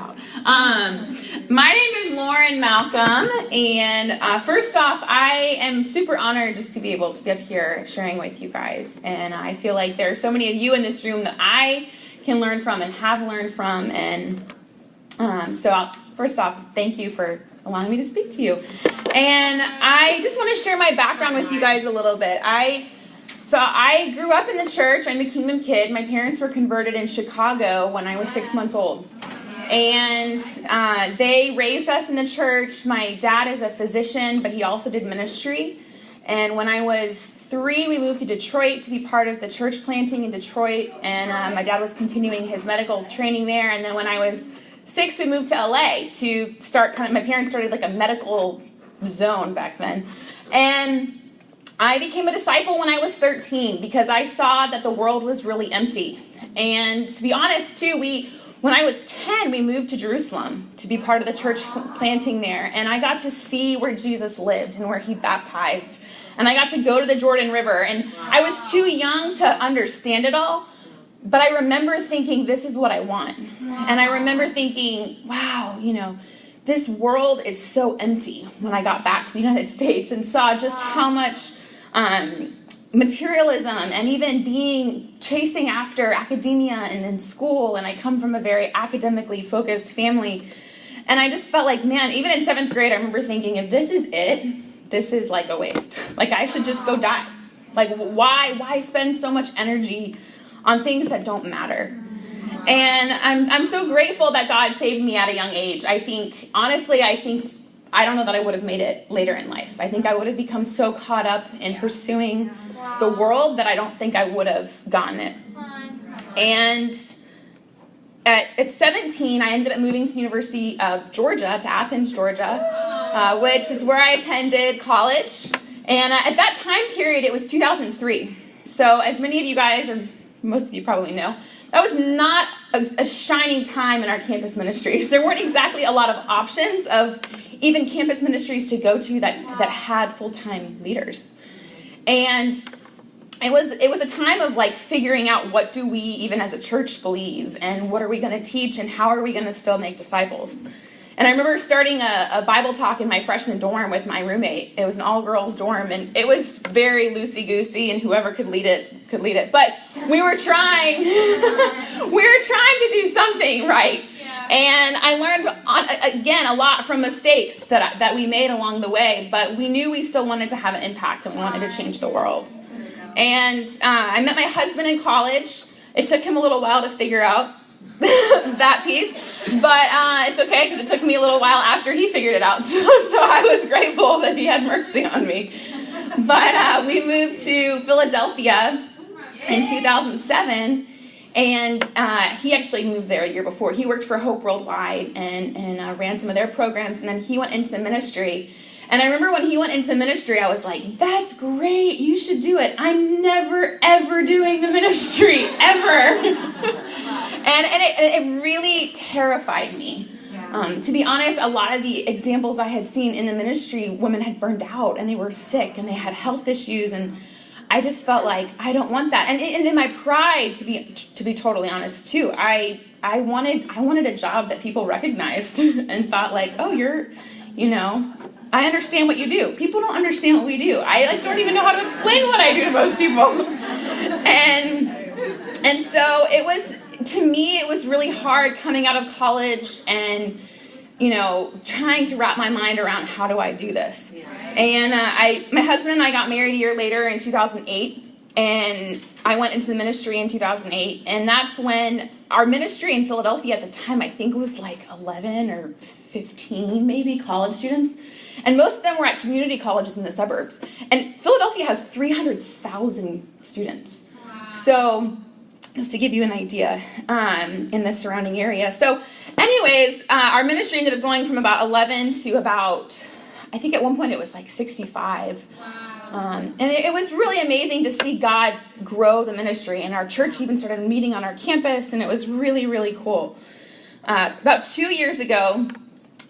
out. My name is Lauren Malcolm, and first off, I am super honored just to be able to be up here sharing with you guys, and I feel like there are so many of you in this room that I can learn from and have learned from, and first off, thank you for allowing me to speak to you. And I just want to share my background with you guys a little bit. So I grew up in the church. I'm a Kingdom kid. My parents were converted in Chicago when I was 6 months old. And they raised us in the church. My dad is a physician, but he also did ministry. And when I was 3, we moved to Detroit to be part of the church planting in Detroit. And my dad was continuing his medical training there. And then when I was 6, we moved to LA to start my parents started like a medical zone back then. And I became a disciple when I was 13 because I saw that the world was really empty. And to be honest, too, when I was 10, we moved to Jerusalem to be part of the church planting there. And I got to see where Jesus lived and where he baptized. And I got to go to the Jordan River. And I was too young to understand it all. But I remember thinking, this is what I want. And I remember thinking, wow, this world is so empty when I got back to the United States and saw just how much materialism and even chasing after academia and in school. And I come from a very academically focused family. And I just felt like, man, even in 7th grade, I remember thinking, if this is it, this is like a waste. Like I should just go die. Like why spend so much energy on things that don't matter? And I'm so grateful that God saved me at a young age. I don't know that I would have made it later in life. I think I would have become so caught up in pursuing the world that I don't think I would have gotten it. And at 17, I ended up moving to the University of Georgia, to Athens, Georgia, which is where I attended college. And at that time period, it was 2003. So as many of you guys, or most of you probably know, that was not a shining time in our campus ministries. There weren't exactly a lot of options of even campus ministries to go to that had full-time leaders. And it was a time of like figuring out what do we even as a church believe and what are we going to teach and how are we going to still make disciples. And I remember starting a Bible talk in my freshman dorm with my roommate. It was an all-girls dorm, and it was very loosey-goosey, and whoever could lead it could lead it. But we were trying to do something right. And I learned, again, a lot from mistakes that we made along the way, but we knew we still wanted to have an impact and we wanted to change the world. And I met my husband in college. It took him a little while to figure out that piece, but it's okay because it took me a little while after he figured it out. So I was grateful that he had mercy on me. But we moved to Philadelphia in 2007. And he actually moved there a year before. He worked for Hope Worldwide and ran some of their programs. And then he went into the ministry. And I remember when he went into the ministry, I was like, that's great. You should do it. I'm never, ever doing the ministry, ever. and it really terrified me. To be honest, a lot of the examples I had seen in the ministry, women had burned out and they were sick and they had health issues, and I just felt like I don't want that. And in my pride, to be totally honest too, I wanted a job that people recognized and thought like, oh, I understand what you do. People don't understand what we do. I don't even know how to explain what I do to most people. And so to me, it was really hard coming out of college and, trying to wrap my mind around how do I do this. And my husband and I got married a year later in 2008, and I went into the ministry in 2008, and that's when our ministry in Philadelphia at the time, I think was like 11 or 15 maybe college students, and most of them were at community colleges in the suburbs. And Philadelphia has 300,000 students. Wow. So just to give you an idea in the surrounding area. So anyways, our ministry ended up going from about 11 to about, I think at one point it was like 65. Wow. And it was really amazing to see God grow the ministry. And our church even started meeting on our campus, and it was really, really cool. About 2 years ago,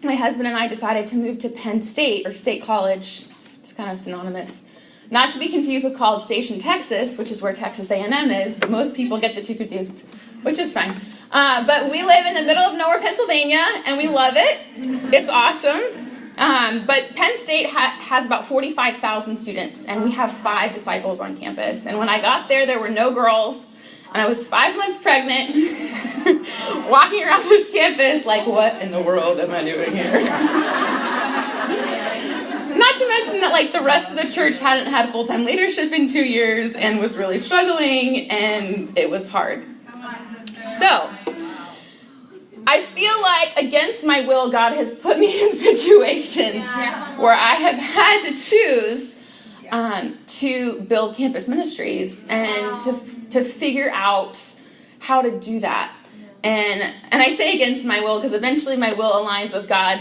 my husband and I decided to move to Penn State, or State College. It's kind of synonymous. Not to be confused with College Station, Texas, which is where Texas A&M is. Most people get the two confused, which is fine. But we live in the middle of nowhere, Pennsylvania, and we love it. It's awesome. But Penn State has about 45,000 students, and we have 5 disciples on campus. And when I got there, there were no girls, and I was 5 months pregnant, walking around this campus like, what in the world am I doing here? Not to mention that like the rest of the church hadn't had full-time leadership in 2 years and was really struggling, and it was hard. So, I feel like against my will, God has put me in situations where I have had to choose to build campus ministries and to figure out how to do that. And I say against my will because eventually my will aligns with God,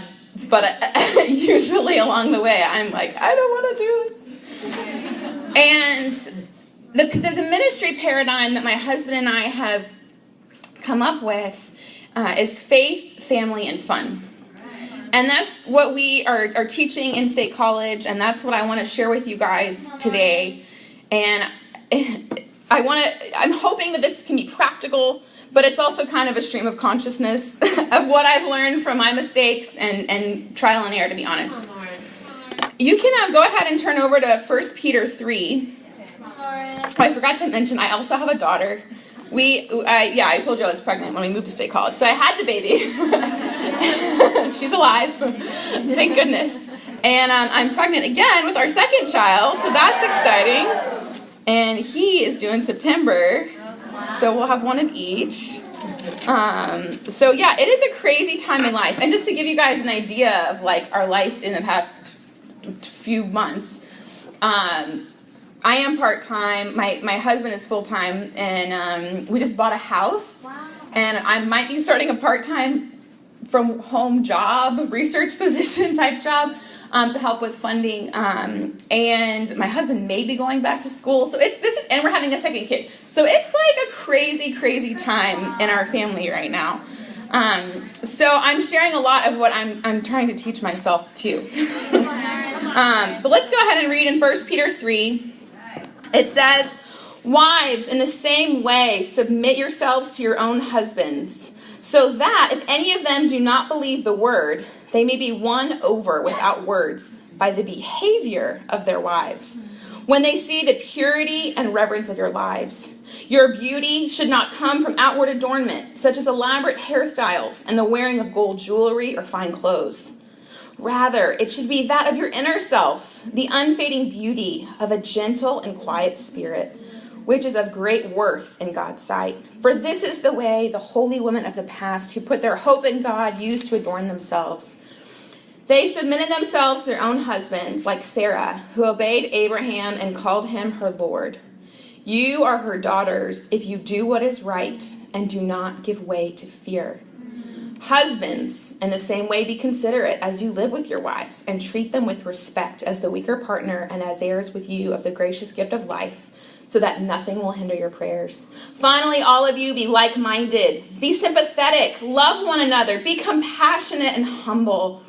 but usually along the way I'm like, I don't want to do this. And the ministry paradigm that my husband and I have come up with is faith, family, and fun. And that's what we are teaching in State College, and that's what I want to share with you guys today. And I'm hoping that this can be practical, but it's also kind of a stream of consciousness of what I've learned from my mistakes and trial and error, to be honest. You can go ahead and turn over to 1 Peter 3. Oh, I forgot to mention, I also have a daughter. I told you I was pregnant when we moved to State College. So I had the baby. She's alive. Thank goodness. And I'm pregnant again with our second child. So that's exciting. And he is due in September. So we'll have one of each. It is a crazy time in life. And just to give you guys an idea of like our life in the past few months, I am part-time, my husband is full-time, and we just bought a house, and I might be starting a part-time from home job, research position type job, to help with funding, and my husband may be going back to school, and we're having a second kid, so it's like a crazy, crazy time in our family right now. So I'm sharing a lot of what I'm trying to teach myself too. But let's go ahead and read in 1 Peter 3. It says, "Wives, in the same way, submit yourselves to your own husbands, so that if any of them do not believe the word, they may be won over without words by the behavior of their wives, when they see the purity and reverence of your lives. Your beauty should not come from outward adornment, such as elaborate hairstyles and the wearing of gold jewelry or fine clothes. Rather, it should be that of your inner self, the unfading beauty of a gentle and quiet spirit, which is of great worth in God's sight. For this is the way the holy women of the past who put their hope in God used to adorn themselves. They submitted themselves to their own husbands, like Sarah, who obeyed Abraham and called him her Lord. You are her daughters if you do what is right and do not give way to fear. Husbands, in the same way, be considerate as you live with your wives, and treat them with respect as the weaker partner and as heirs with you of the gracious gift of life, so that nothing will hinder your prayers. Finally, all of you be like-minded, be sympathetic, love one another, be compassionate and humble.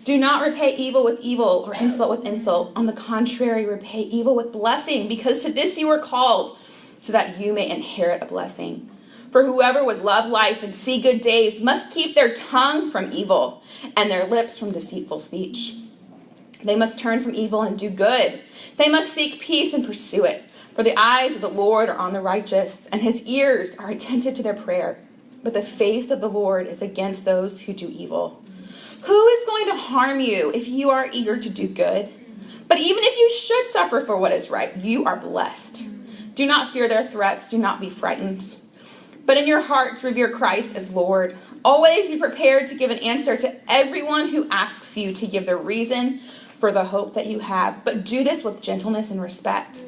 Do not repay evil with evil or insult with insult. On the contrary, repay evil with blessing, because to this you were called, so that you may inherit a blessing. For whoever would love life and see good days must keep their tongue from evil and their lips from deceitful speech. They must turn from evil and do good. They must seek peace and pursue it. For the eyes of the Lord are on the righteous, and his ears are attentive to their prayer. But the face of the Lord is against those who do evil. Who is going to harm you if you are eager to do good? But even if you should suffer for what is right, you are blessed. Do not fear their threats. Do not be frightened. But in your hearts, revere Christ as Lord. Always be prepared to give an answer to everyone who asks you to give the reason for the hope that you have. But do this with gentleness and respect,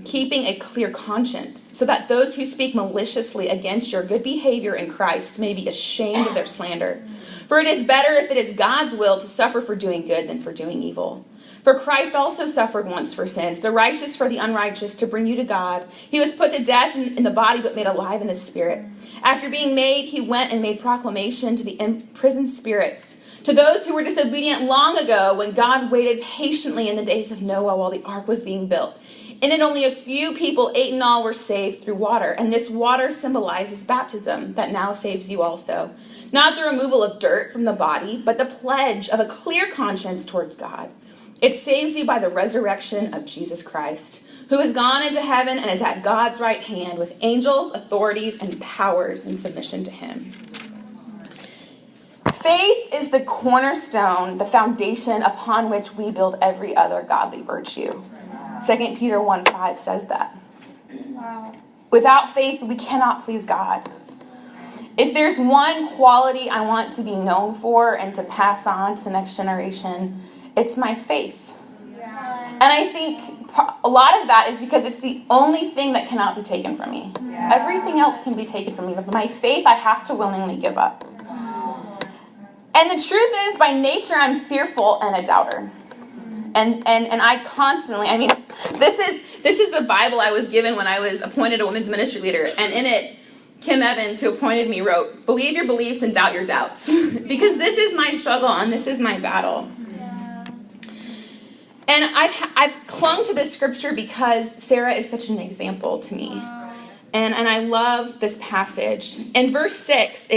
keeping a clear conscience, so that those who speak maliciously against your good behavior in Christ may be ashamed of their slander. For it is better, if it is God's will, to suffer for doing good than for doing evil. For Christ also suffered once for sins, the righteous for the unrighteous, to bring you to God. He was put to death in the body, but made alive in the spirit. After being made, he went and made proclamation to the imprisoned spirits, to those who were disobedient long ago, when God waited patiently in the days of Noah while the ark was being built, In it, only a few people, 8 in all, were saved through water. And this water symbolizes baptism that now saves you also. Not the removal of dirt from the body, but the pledge of a clear conscience towards God. It saves you by the resurrection of Jesus Christ, who has gone into heaven and is at God's right hand with angels, authorities, and powers in submission to him. Faith is the cornerstone, the foundation upon which we build every other godly virtue. 2 Peter 1:5 says that. Wow. Without faith, we cannot please God. If there's one quality I want to be known for and to pass on to the next generation, it's my faith. Yeah. And I think a lot of that is because it's the only thing that cannot be taken from me. Yeah. Everything else can be taken from me, but my faith I have to willingly give up. And the truth is, by nature, I'm fearful and a doubter. And I constantly, I mean, this is the Bible I was given when I was appointed a women's ministry leader. And in it, Kim Evans, who appointed me, wrote, "Believe your beliefs and doubt your doubts." Because this is my struggle and this is my battle. Yeah. And I've clung to this scripture because Sarah is such an example to me. And I love this passage. In verse 6,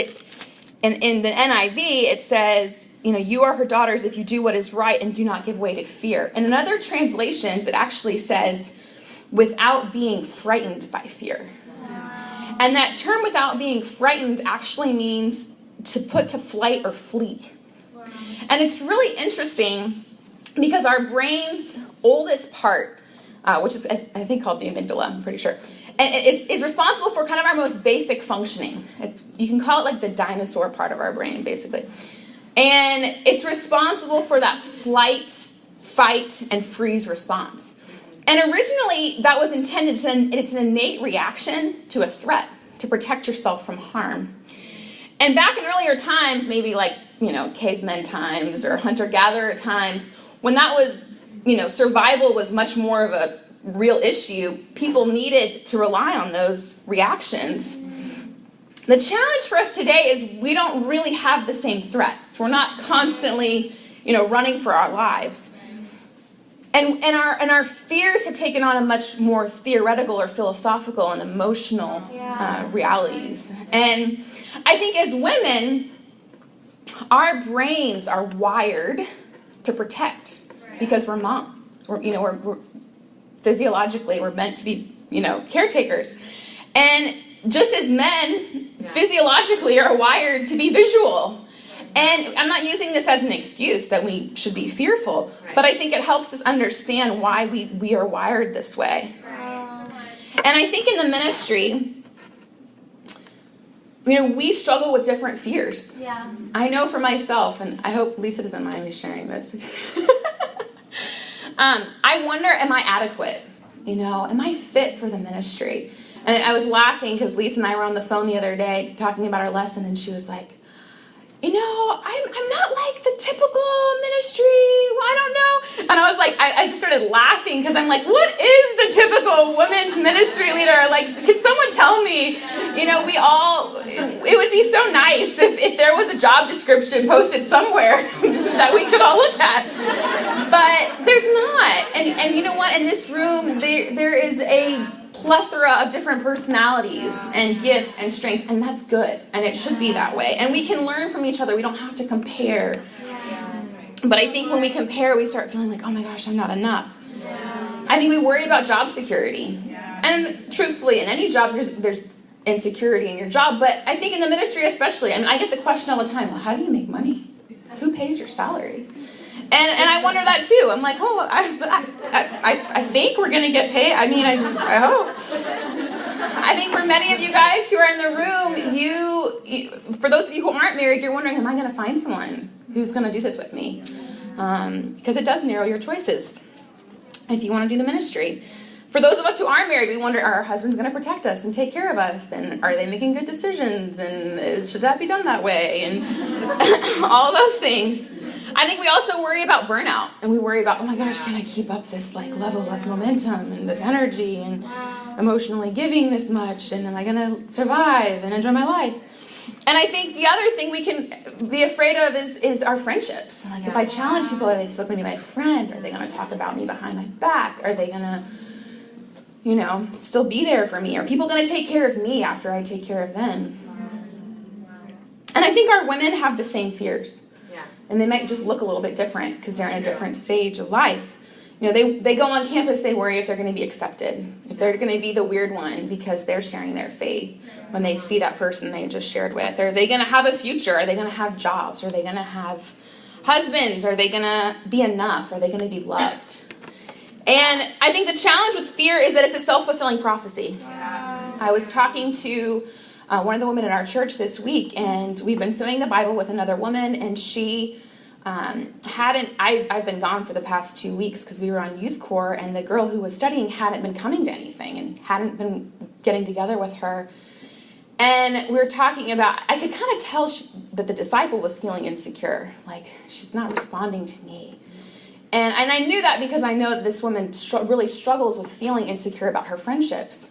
in the NIV, it says, you are her daughters if you do what is right and do not give way to fear. And in other translations, it actually says, without being frightened by fear. Wow. And that term, without being frightened, actually means to put to flight or flee. Wow. And it's really interesting because our brain's oldest part, which is, I think, called the amygdala, I'm pretty sure, and is responsible for kind of our most basic functioning. You can call it like the dinosaur part of our brain, basically. And it's responsible for that flight, fight, and freeze response. And originally, that was intended, it's an innate reaction to a threat, to protect yourself from harm. And back in earlier times, maybe like, cavemen times or hunter-gatherer times, when that was, survival was much more of a real issue, people needed to rely on those reactions. The challenge for us today is we don't really have the same threats. We're not constantly, running for our lives. And our fears have taken on a much more theoretical or philosophical and emotional realities. And I think as women, our brains are wired to protect because we're moms. We're physiologically, we're meant to be, caretakers. And just as men physiologically are wired to be visual. And I'm not using this as an excuse that we should be fearful, but I think it helps us understand why we are wired this way. And I think in the ministry, we struggle with different fears. Yeah. I know for myself, and I hope Lisa doesn't mind me sharing this. I wonder, am I adequate? Am I fit for the ministry? And I was laughing because Lisa and I were on the phone the other day talking about our lesson, and she was like, I'm not like the typical ministry, I don't know. And I was like, I just started laughing because I'm like, what is the typical women's ministry leader? Like, can someone tell me? It would be so nice if there was a job description posted somewhere that we could all look at. But there's not. And you know what? In this room, there is a plethora of different personalities and gifts and strengths, and that's good, and it should be that way. And we can learn from each other. We don't have to compare. But I think when we compare, we start feeling like, oh my gosh, I'm not enough. I think we worry about job security. And truthfully, in any job, there's insecurity in your job, but I think in the ministry especially, I get the question all the time, well, how do you make money? Who pays your salary? And I wonder that too. I'm like, I think we're going to get paid. I hope. I think for many of you guys who are in the room, you for those of you who aren't married, you're wondering, am I going to find someone who's going to do this with me? Because it does narrow your choices if you want to do the ministry. For those of us who are married, we wonder, are our husbands going to protect us and take care of us? And are they making good decisions? And should that be done that way? And all of those things. I think we also worry about burnout, and we worry about, oh my gosh, can I keep up this level of momentum and this energy and emotionally giving this much, and am I going to survive and enjoy my life? And I think the other thing we can be afraid of is our friendships. Like if I challenge people, are they still going to be my friend? Are they going to talk about me behind my back? Are they going to still be there for me? Are people going to take care of me after I take care of them? And I think our women have the same fears. Yeah. And they might just look a little bit different because they're in a different stage of life. They go on campus, they worry if they're going to be accepted, if they're going to be the weird one because they're sharing their faith when they see that person they just shared with. Are they going to have a future? Are they going to have jobs? Are they going to have husbands? Are they going to be enough? Are they going to be loved? And I think the challenge with fear is that it's a self-fulfilling prophecy. Yeah. I was talking to one of the women in our church this week, and we've been studying the Bible with another woman, and she I've been gone for the past 2 weeks because we were on youth corps, and the girl who was studying hadn't been coming to anything and hadn't been getting together with her. And we were talking about, I could kind of tell that the disciple was feeling insecure, like she's not responding to me. And I knew that because I know that this woman really struggles with feeling insecure about her friendships.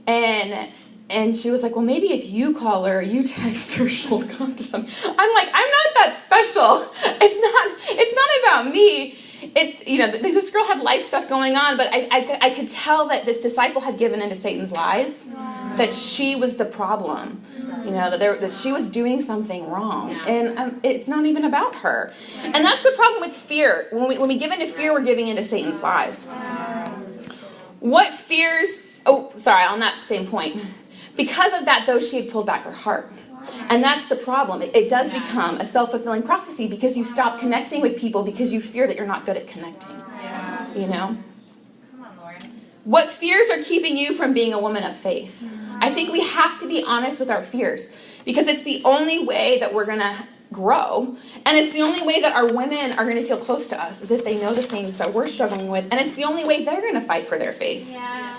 And she was like, well, maybe if you call her, you text her, she'll come to something. I'm like, I'm not that special. It's not about me. It's, this girl had life stuff going on, but I could tell that this disciple had given into Satan's lies, that she was the problem, that she was doing something wrong. And it's not even about her. And that's the problem with fear. When we give into fear, we're giving into Satan's lies. What fears, on that same point. Because of that, though, she had pulled back her heart. And that's the problem. It does become a self-fulfilling prophecy because you stop connecting with people because you fear that you're not good at connecting. Come on, Lord. What fears are keeping you from being a woman of faith? I think we have to be honest with our fears because it's the only way that we're going to grow. And it's the only way that our women are going to feel close to us is if they know the things that we're struggling with. And it's the only way they're going to fight for their faith. Yeah.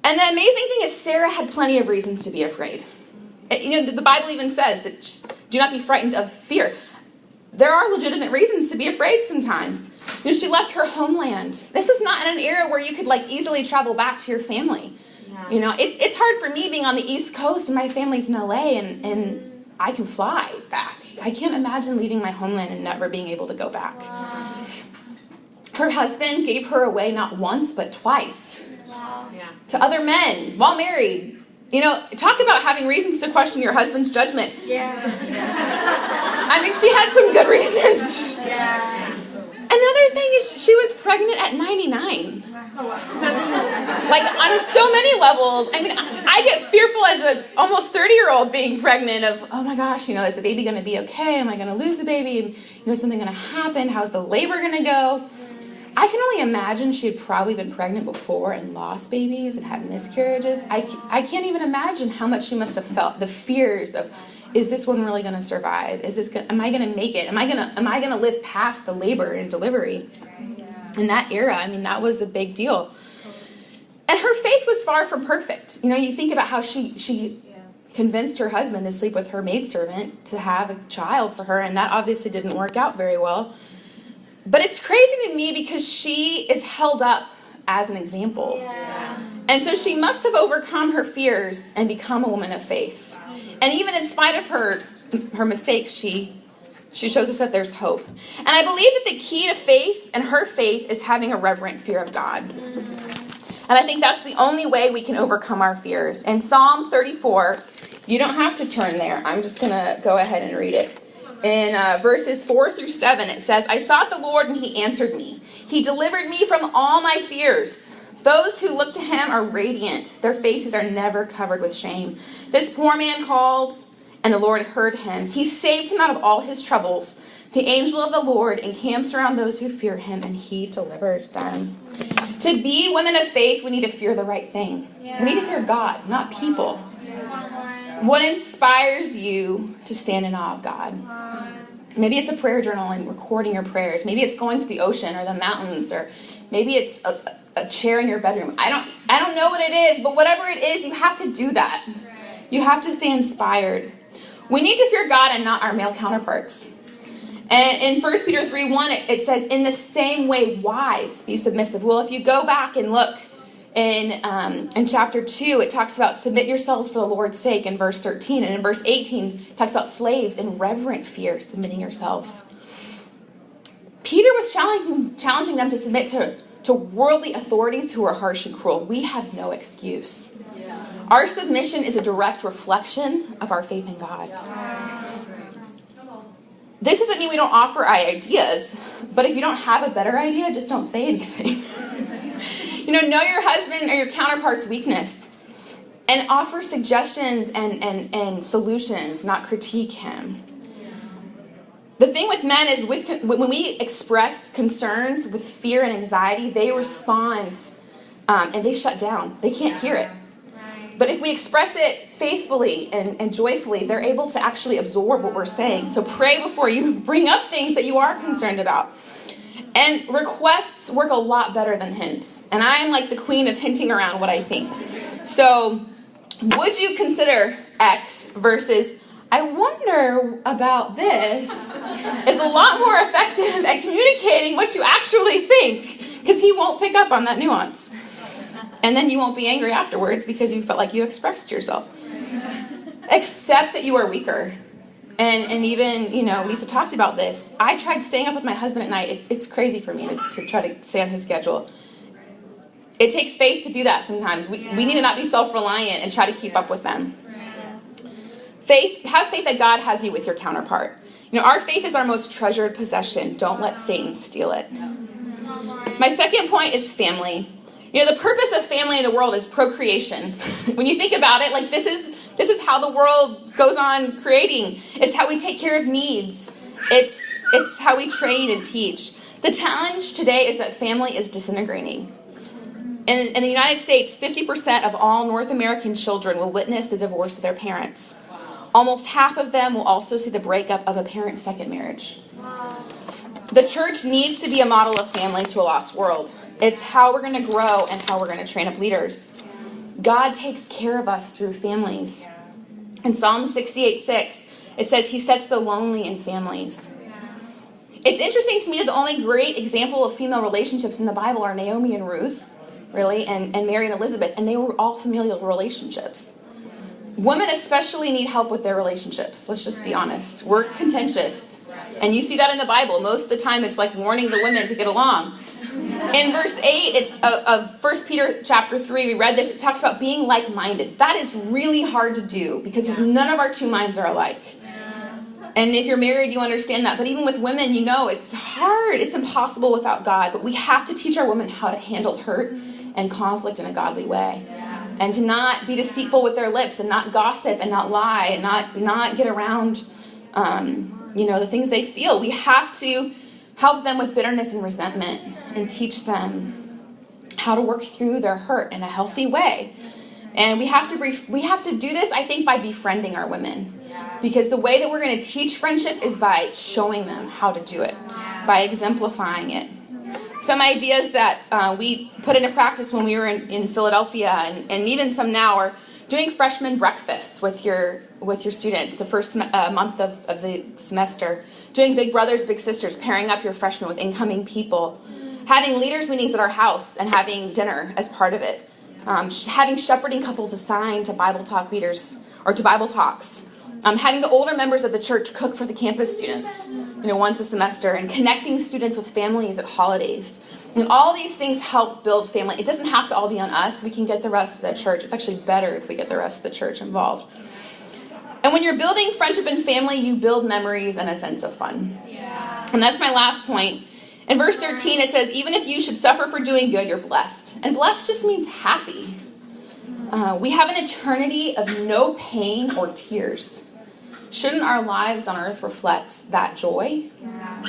And the amazing thing is Sarah had plenty of reasons to be afraid. The Bible even says that do not be frightened of fear. There are legitimate reasons to be afraid sometimes. She left her homeland. This is not in an era where you could easily travel back to your family. Yeah. It's hard for me being on the East Coast and my family's in LA and I can fly back. I can't imagine leaving my homeland and never being able to go back. Wow. Her husband gave her away not once but twice. To other men while married. Talk about having reasons to question your husband's judgment. Yeah. I mean, she had some good reasons. Yeah. Another thing is she was pregnant at 99. On so many levels. I mean, I get fearful as an almost 30-year-old being pregnant of, oh my gosh, is the baby going to be okay? Am I going to lose the baby? Is something going to happen? How's the labor going to go? I can only imagine she had probably been pregnant before and lost babies and had miscarriages. I can't even imagine how much she must have felt the fears of, is this one really going to survive? Am I going to make it? Am I going to live past the labor and delivery? In that era, I mean, that was a big deal. And her faith was far from perfect. You think about how she convinced her husband to sleep with her maidservant to have a child for her, and that obviously didn't work out very well. But it's crazy to me because she is held up as an example. Yeah. And so she must have overcome her fears and become a woman of faith. And even in spite of her mistakes, she shows us that there's hope. And I believe that the key to faith and her faith is having a reverent fear of God. And I think that's the only way we can overcome our fears. In Psalm 34, you don't have to turn there. I'm just going to go ahead and read it. In verses 4 through 7, it says, I sought the Lord and he answered me. He delivered me from all my fears. Those who look to him are radiant. Their faces are never covered with shame. This poor man called and the Lord heard him. He saved him out of all his troubles. The angel of the Lord encamps around those who fear him and he delivers them. To be women of faith, we need to fear the right thing. Yeah. We need to fear God, not people. What inspires you to stand in awe of God? Maybe it's a prayer journal and recording your prayers. Maybe it's going to the ocean or the mountains, or maybe it's a chair in your bedroom. I don't know what it is, but whatever it is, you have to do that. You have to stay inspired. We need to fear God and not our male counterparts. And in 1 Peter 3:1, it says, in the same way, wives, be submissive. Well, if you go back and look in chapter 2, it talks about submit yourselves for the Lord's sake in verse 13. And in verse 18, it talks about slaves in reverent fear, submitting yourselves. Peter was challenging them to submit to worldly authorities who are harsh and cruel, we have no excuse. Our submission is a direct reflection of our faith in God. This doesn't mean we don't offer ideas, but if you don't have a better idea, just don't say anything. Know your husband or your counterpart's weakness and offer suggestions and solutions, not critique him. The thing with men is when we express concerns with fear and anxiety, they respond and they shut down. They can't hear it. But if we express it faithfully and joyfully, they're able to actually absorb what we're saying. So pray before you bring up things that you are concerned about. And requests work a lot better than hints. And I am like the queen of hinting around what I think. So would you consider X versus I wonder about this is a lot more effective at communicating what you actually think, because he won't pick up on that nuance. And then you won't be angry afterwards because you felt like you expressed yourself. Accept that you are weaker. And even, Lisa talked about this. I tried staying up with my husband at night. It's crazy for me to try to stay on his schedule. It takes faith to do that sometimes. We need to not be self-reliant and try to keep up with them. Have faith that God has you with your counterpart. Our faith is our most treasured possession. Don't let Satan steal it. My second point is family. The purpose of family in the world is procreation. When you think about it, like this is how the world goes on creating. It's how we take care of needs. It's how we train and teach. The challenge today is that family is disintegrating. In the United States, 50% of all North American children will witness the divorce of their parents. Almost half of them will also see the breakup of a parent's second marriage. The church needs to be a model of family to a lost world. It's how we're going to grow and how we're going to train up leaders. God takes care of us through families. In Psalm 68:6, it says he sets the lonely in families. It's interesting to me that the only great example of female relationships in the Bible are Naomi and Ruth, really, and Mary and Elizabeth, and they were all familial relationships. Women especially need help with their relationships. Let's just be honest. We're contentious. And you see that in the Bible. Most of the time it's like warning the women to get along. In verse 8 of 1 Peter chapter 3, we read this. It talks about being like-minded. That is really hard to do because none of our two minds are alike. And if you're married, you understand that. But even with women, it's hard. It's impossible without God. But we have to teach our women how to handle hurt and conflict in a godly way. And to not be deceitful with their lips and not gossip and not lie and not get around, the things they feel. We have to help them with bitterness and resentment and teach them how to work through their hurt in a healthy way. And we have to do this, I think, by befriending our women. Because the way that we're going to teach friendship is by showing them how to do it, by exemplifying it. Some ideas that we put into practice when we were in Philadelphia, and even some now, are doing freshman breakfasts with your students the first month of the semester, doing big brothers, big sisters, pairing up your freshmen with incoming people, having leaders meetings at our house and having dinner as part of it, having shepherding couples assigned to Bible talk leaders or to Bible talks, having the older members of the church cook for the campus students, once a semester, and connecting students with families at holidays. And all these things help build family. It doesn't have to all be on us. We can get the rest of the church. It's actually better if we get the rest of the church involved. And when you're building friendship and family, you build memories and a sense of fun. Yeah. And that's my last point. In verse 13, it says, even if you should suffer for doing good, you're blessed. And blessed just means happy. We have an eternity of no pain or tears. Shouldn't our lives on earth reflect that joy? Yeah.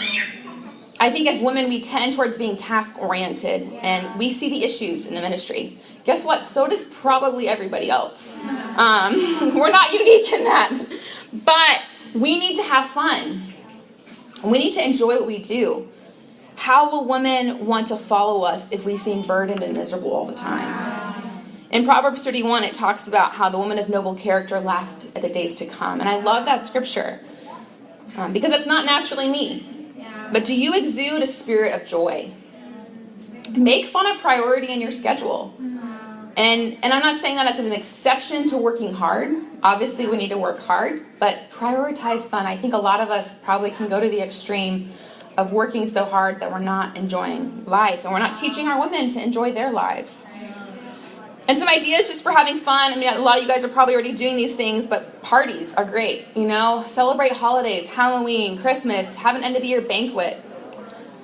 I think as women, we tend towards being task-oriented, and we see the issues in the ministry. Guess what? So does probably everybody else. We're not unique in that. But we need to have fun. We need to enjoy what we do. How will women want to follow us if we seem burdened and miserable all the time? In Proverbs 31, it talks about how the woman of noble character laughed at the days to come. And I love that scripture because it's not naturally me. But do you exude a spirit of joy? Make fun a priority in your schedule. And I'm not saying that as an exception to working hard. Obviously, we need to work hard, but prioritize fun. I think a lot of us probably can go to the extreme of working so hard that we're not enjoying life, and we're not teaching our women to enjoy their lives. And some ideas just for having fun. I mean, a lot of you guys are probably already doing these things, but parties are great, Celebrate holidays, Halloween, Christmas, have an end-of-the-year banquet.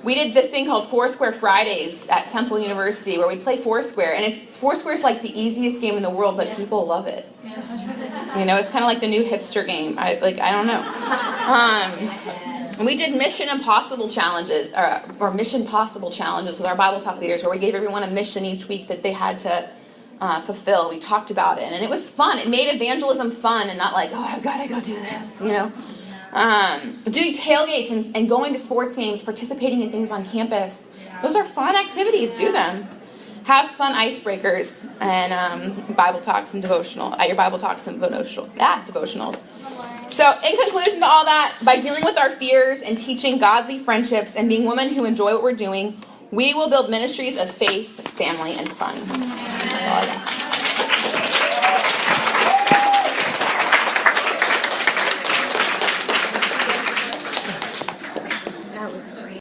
We did this thing called Foursquare Fridays at Temple University where we play Foursquare, and Foursquare is like the easiest game in the world, but people love it. It's kind of like the new hipster game. I don't know. We did Mission Impossible challenges, or Mission Possible challenges with our Bible Talk leaders, where we gave everyone a mission each week that they had to fulfill. We talked about it, and it was fun. It made evangelism fun and not like, oh, I've got to go do this, Doing tailgates and going to sports games, participating in things on campus. Those are fun activities. Do them. Have fun icebreakers and Bible talks and devotional. At your Bible talks and devotionals. So, in conclusion to all that, by dealing with our fears and teaching godly friendships and being women who enjoy what we're doing, we will build ministries of faith, family, and fun. That's all I got.